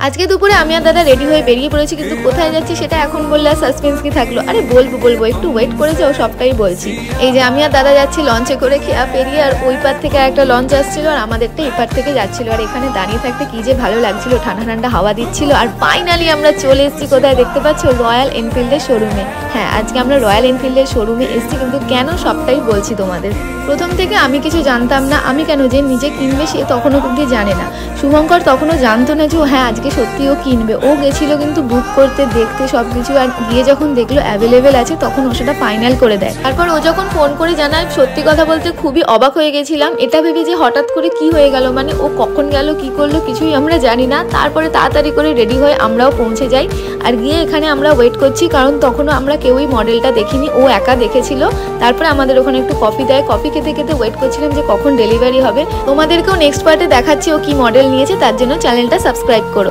আজকে দুপুরে আমি আর দাদা রেডি হয়ে বেরিয়ে পড়েছি, কিন্তু কোথায় যাচ্ছি সেটা এখন বললে সাসপেন্স কি থাকলো। আরে বলবো একটু ওয়েট করে যাও, সবটাই বলছি। এই যে আমি আর দাদা যাচ্ছি লঞ্চে করে খেয়া পেরিয়ে, আর ওই পার থেকে একটা লঞ্চ আসছিল আর আমাদেরটা এপার থেকে যাচ্ছিল। আর এখানে দাঁড়িয়ে থাকতে কি যে ভালো লাগছিল, ঠান্ডা ঠান্ডা হাওয়া দিচ্ছিল। আর ফাইনালি আমরা চলে এসেছি কোথায় দেখতে পাচ্ছ, রয়্যাল এনফিল্ডের শোরুমে। হ্যাঁ, আজকে আমরা রয়্যাল এনফিল্ডের শোরুমে এসেছি, কিন্তু কেন সবটাই বলছি তোমাদের। প্রথম থেকে আমি কিছু জানতাম না, আমি কেন যে নিজে কিনবে সে তখনও কিন্তু জানে না। শুভঙ্কর তখনও জানতো না যে হ্যাঁ আজকে সত্যি ও কিনবে। ও গেছিল কিন্তু বুক করতে, দেখতে সব কিছু, আর গিয়ে যখন দেখলো অ্যাভেলেবেল আছে তখন ও সেটা ফাইনাল করে দেয়। তারপর ও যখন ফোন করে জানায়, সত্যি কথা বলতে খুবই অবাক হয়ে গেছিলাম। এটা ভেবে যে হঠাৎ করে কি হয়ে গেল, মানে ও কখন গেল কি করলো কিছুই আমরা জানি না। তারপরে তাড়াতাড়ি করে রেডি হয়ে আমরাও পৌঁছে যাই, আর গিয়ে এখানে আমরা ওয়েট করছি, কারণ তখনও আমরা কেউই মডেলটা দেখিনি, ও একা দেখেছিল। তারপরে আমাদের ওখানে একটু কফি দেয়, কফি খেতে খেতে ওয়েট করছিলাম যে কখন ডেলিভারি হবে। তোমাদেরকেও নেক্সট পার্টে দেখাচ্ছি ও কি মডেল নিয়েছে, তার জন্য চ্যানেলটা সাবস্ক্রাইব করো।